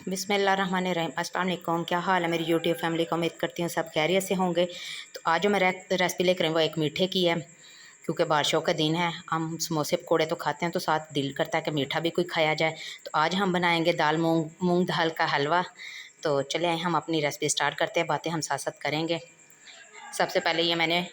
बिस्मिल्लाहिर्रहमानिर्रहीम। अस्सलाम वालेकुम। क्या हाल है मेरी यूट्यूब फैमिली को? उम्मीद करती हूँ सब खैरियत से होंगे। तो आज जो मैं रेसिपी लेकर आई वो एक मीठे की है, क्योंकि बारिशों का दिन है। हम समोसे पकौड़े तो खाते हैं तो साथ दिल करता है कि मीठा भी कोई खाया जाए। तो आज हम बनाएंगे मूंग दाल का हलवा। तो चले हम अपनी रेसिपी स्टार्ट करते हैं, बातें हम साथ साथ करेंगे। सबसे पहले ये मैंने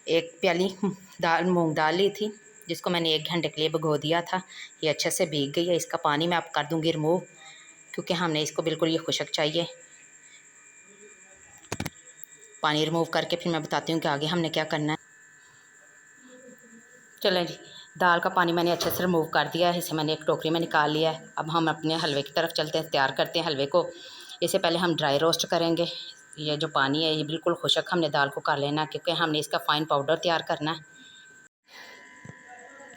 एक प्याली मूँग दाल ली थी, जिसको मैंने 1 घंटे के लिए भिगो दिया था। ये अच्छे से भीग गई है। इसका पानी मैं अब कर दूँगी रिमूव, क्योंकि हमने इसको बिल्कुल ये खुशक चाहिए। पानी रिमूव करके फिर मैं बताती हूँ कि आगे हमने क्या करना है। चलें जी, दाल का पानी मैंने अच्छे से रिमूव कर दिया है। इसे मैंने एक टोकरी में निकाल लिया है। अब हम अपने हलवे की तरफ चलते हैं, तैयार करते हैं हलवे को। इससे पहले हम ड्राई रोस्ट करेंगे। ये जो पानी है ये बिल्कुल खुशक हमने दाल को कर लेना, क्योंकि हमने इसका फ़ाइन पाउडर तैयार करना है।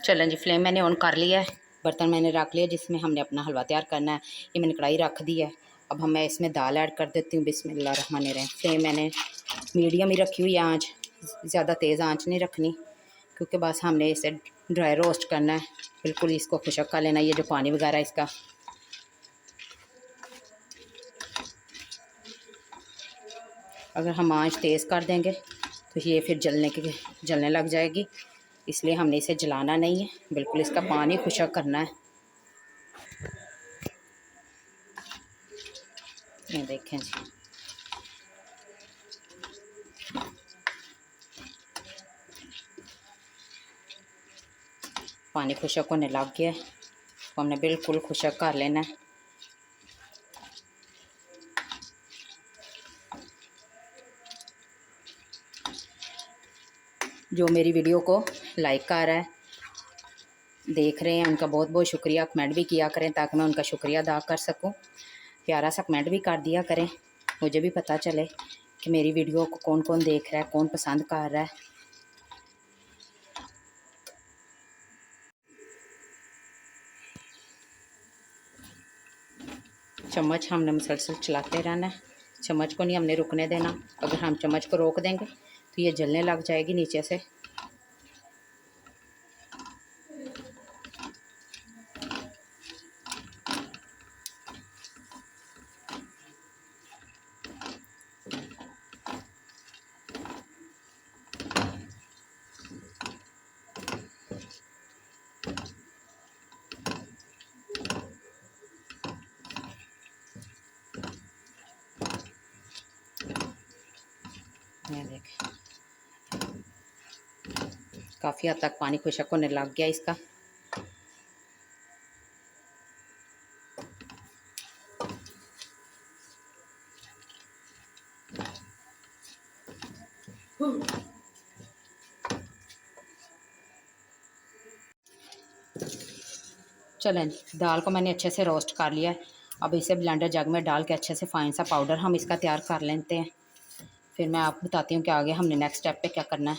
चलें जी, फ्लेम मैंने ऑन कर लिया है। बर्तन मैंने रख लिया जिसमें हमने अपना हलवा तैयार करना है। ये मैंने कढ़ाई रख दी है। अब मैं इसमें दाल ऐड कर देती हूँ। बिस्मिल्लाहिर्रहमानिर्रहीम। फ्लेम मैंने मीडियम ही रखी हुई है, आँच ज़्यादा तेज़ आँच नहीं रखनी, क्योंकि बस हमने इसे ड्राई रोस्ट करना है। बिल्कुल इसको खुशक कर लेना। ये जो पानी वगैरह इसका, अगर हम आँच तेज़ कर देंगे तो ये फिर जलने लग जाएगी। इसलिए हमने इसे जलाना नहीं है, बिल्कुल इसका पानी खुशक करना है। ये देखें जी, पानी खुशक होने लग गया है। तो हमने बिल्कुल खुशक कर लेना है। जो मेरी वीडियो को लाइक कर रहा है, देख रहे हैं, उनका बहुत बहुत शुक्रिया। कमेंट भी किया करें ताकि मैं उनका शुक्रिया अदा कर सकूं। प्यारा सा कमेंट भी कर दिया करें, मुझे भी पता चले कि मेरी वीडियो को कौन कौन देख रहा है, कौन पसंद कर रहा है। चम्मच हमने मुसलसल चलाते रहना है। चम्मच को नहीं हमने रुकने देना। अगर हम चम्मच को रोक देंगे तो ये जलने लग जाएगी नीचे से। ये देखें, काफ़ी हद तक पानी खुशक होने लग गया इसका। चलें, दाल को मैंने अच्छे से रोस्ट कर लिया है। अब इसे ब्लेंडर जग में डाल के अच्छे से फाइन सा पाउडर हम इसका तैयार कर लेते हैं। फिर मैं आपको बताती हूँ कि आगे हमने नेक्स्ट स्टेप पे क्या करना है।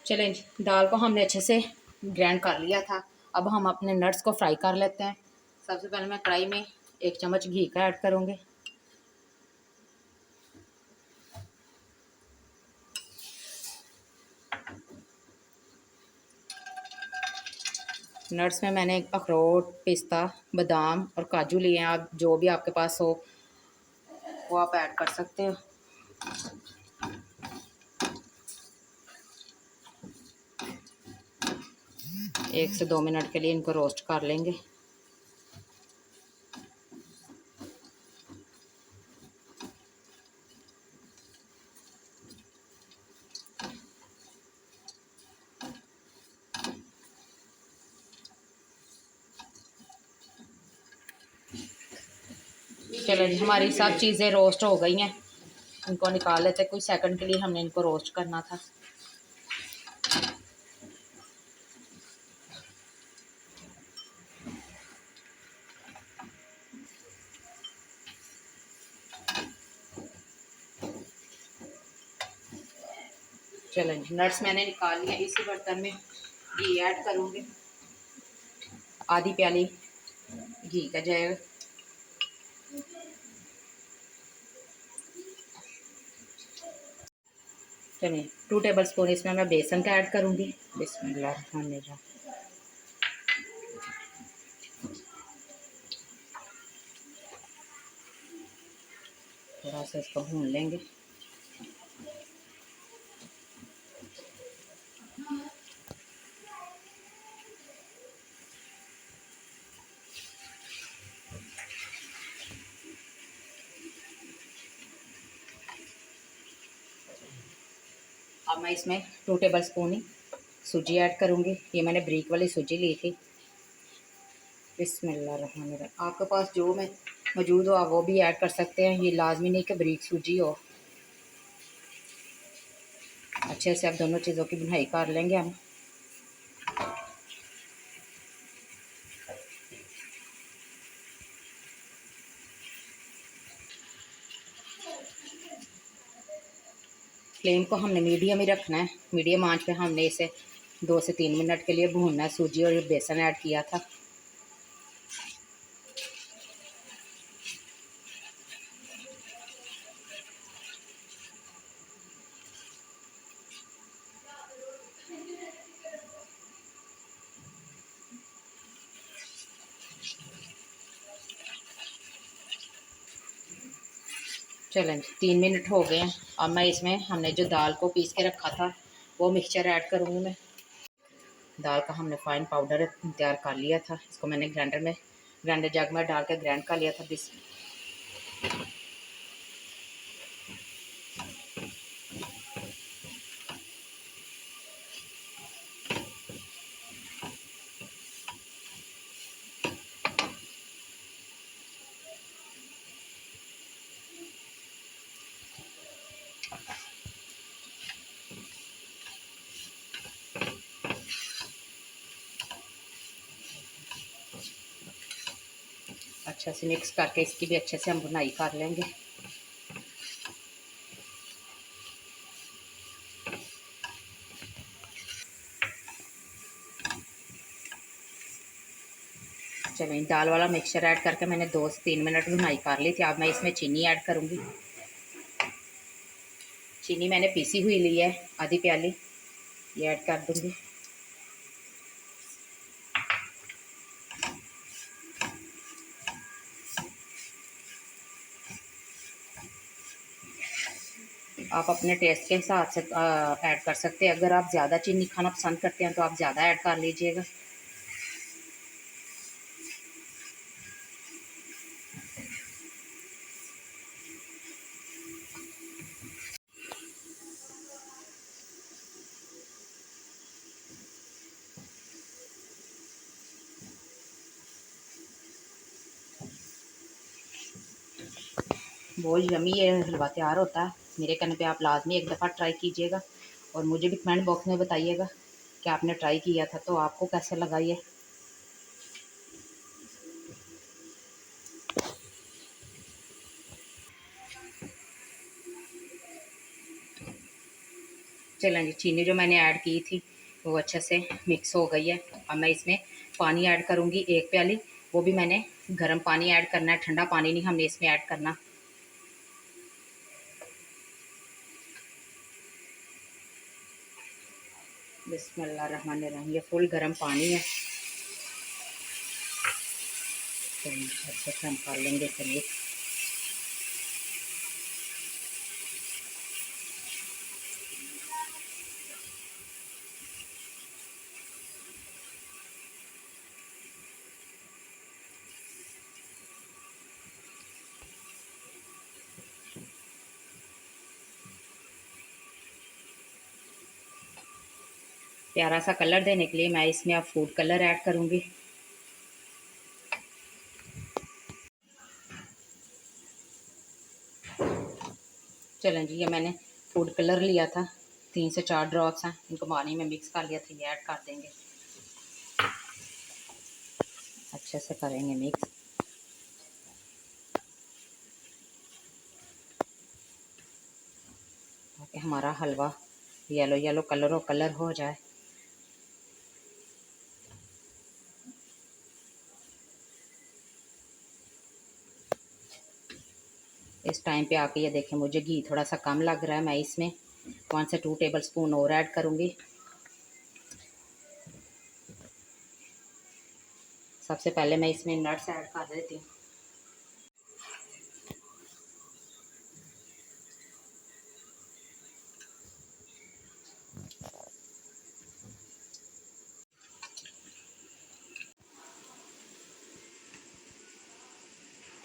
चलें, दाल को हमने अच्छे से ग्राइंड कर लिया था। अब हम अपने नट्स को फ्राई कर लेते हैं। सबसे पहले मैं कढ़ाई में 1 चम्मच घी का ऐड करूँगी। नट्स में मैंने अखरोट, पिस्ता, बादाम और काजू लिए हैं। आप जो भी आपके पास हो वो आप ऐड कर सकते हो। एक से 2 मिनट के लिए इनको रोस्ट कर लेंगे। चलो जी, हमारी सब चीज़ें रोस्ट हो गई हैं। इनको निकाल लेते। कुछ सेकंड के लिए हमने इनको रोस्ट करना था। चलो जी, नट्स मैंने निकाल लिया। इसी बर्तन में घी ऐड करूँगी। आधी प्याली घी का जाएगा। चलिए, 2 टेबल स्पून इसमें मैं बेसन का ऐड करूँगी। बिस्मिल्लाहिर्रहमानिर्रहीम। थोड़ा सा इसको भून लेंगे। अब मैं इसमें 2 टेबल स्पून ही सूजी ऐड करूँगी। ये मैंने ब्रीक वाली सूजी ली थी। बिस्मिल्लाहिर्रहमानिर्रहीम। आपके पास जो में मौजूद हो आप वो भी ऐड कर सकते हैं, ये लाजमी नहीं कि ब्रीक सूजी हो। अच्छे से अब दोनों चीज़ों की भुनाई कर लेंगे हम। फ्लेम को हमने मीडियम ही रखना है। मीडियम आंच पे हमने इसे 2 से 3 मिनट के लिए भूनना है। सूजी और बेसन ऐड किया था। चलें 3 मिनट हो गए हैं। अब मैं इसमें हमने जो दाल को पीस के रखा था वो मिक्सचर ऐड करूँगी मैं। दाल का हमने फाइन पाउडर तैयार कर लिया था। इसको मैंने ग्राइंडर जग में डाल के ग्राइंड कर लिया था। अच्छा से मिक्स करके इसकी भी अच्छे से हम भुनाई कर लेंगे। चलें दाल वाला मिक्सचर ऐड करके मैंने 2 से 3 मिनट भुनाई कर ली थी। अब मैं इसमें चीनी ऐड करूँगी। चीनी मैंने पीसी हुई ली है, आधी प्याली, ये ऐड कर दूँगी। आप अपने टेस्ट के हिसाब से ऐड कर सकते हैं। अगर आप ज़्यादा चीनी खाना पसंद करते हैं तो आप ज़्यादा ऐड कर लीजिएगा। बहुत यमी ये हलवा तैयार होता है। मेरे कहने पे आप लाजमी एक दफ़ा ट्राई कीजिएगा और मुझे भी कमेंट बॉक्स में बताइएगा कि आपने ट्राई किया था तो आपको कैसे लगा ये। चलें जी, चीनी जो मैंने ऐड की थी वो अच्छे से मिक्स हो गई है। अब मैं इसमें पानी ऐड करूँगी 1 प्याली। वो भी मैंने गर्म पानी ऐड करना है, ठंडा पानी नहीं हमने इसमें ऐड करना। बिस्मिल्लाहिर्रहमानिर्रहीम। ये फुल गर्म पानी है। तो अच्छे से हम कर लेंगे। चलिए प्यारा सा कलर देने के लिए मैं इसमें अब फूड कलर ऐड करूँगी। चलें जी, ये मैंने फूड कलर लिया था, 3 से 4 ड्रॉप्स हैं, इनको पानी में मिक्स कर लिया था। ये ऐड कर देंगे, अच्छे से करेंगे मिक्स। ताकि हमारा हलवा येलो येलो कलर हो जाए। इस टाइम पे आके ये देखें मुझे घी थोड़ा सा कम लग रहा है। मैं इसमें 1 से 2 टेबल स्पून और ऐड करूँगी। सबसे पहले मैं इसमें नट्स ऐड कर देती हूँ।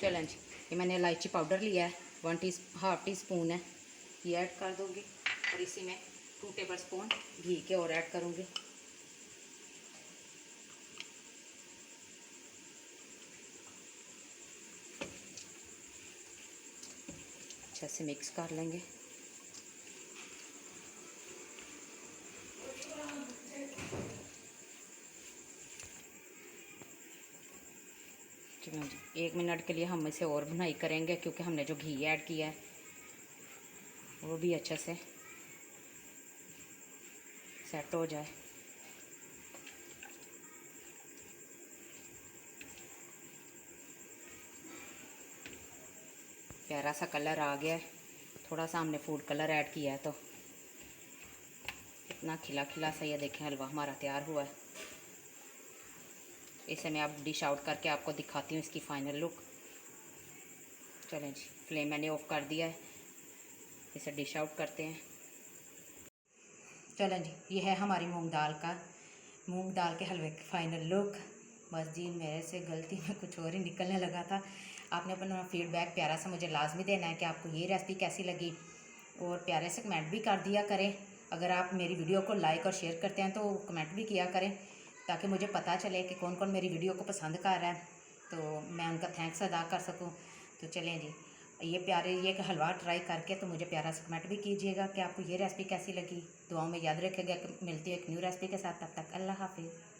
चलें जी, ये मैंने इलायची पाउडर लिया है, हाफ टी स्पून है, ये ऐड कर दूँगी। और इसी में 2 टेबल स्पून घी के और ऐड करूँगी। अच्छे से मिक्स कर लेंगे। चलो जी, 1 मिनट के लिए हम इसे और भुनाई करेंगे, क्योंकि हमने जो घी ऐड किया है वो भी अच्छे से सेट हो जाए। प्यारा सा कलर आ गया है। थोड़ा सा हमने फूड कलर ऐड किया है, तो इतना खिला खिला सा ये देखें हलवा हमारा तैयार हुआ है। इसे मैं अब डिश आउट करके आपको दिखाती हूँ इसकी फ़ाइनल लुक। चलें जी, फ्लेम मैंने ऑफ कर दिया है, इसे डिश आउट करते हैं। चलें जी, ये है हमारी मूंग दाल के हलवे की फ़ाइनल लुक। बस जी, मेरे से गलती में कुछ और ही निकलने लगा था। आपने अपना फीडबैक प्यारा सा मुझे लाजमी देना है कि आपको ये रेसिपी कैसी लगी, और प्यारे से कमेंट भी कर दिया करें। अगर आप मेरी वीडियो को लाइक और शेयर करते हैं तो कमेंट भी किया करें, ताकि मुझे पता चले कि कौन कौन मेरी वीडियो को पसंद कर रहा है, तो मैं उनका थैंक्स अदा कर सकूं। तो चलें जी, ये हलवा ट्राई करके तो मुझे प्यारा सा कमेंट भी कीजिएगा कि आपको ये रेसिपी कैसी लगी। दुआओं में याद रखिएगा कि मिलती है एक न्यू रेसिपी के साथ। तब तक अल्लाह हाफिज़।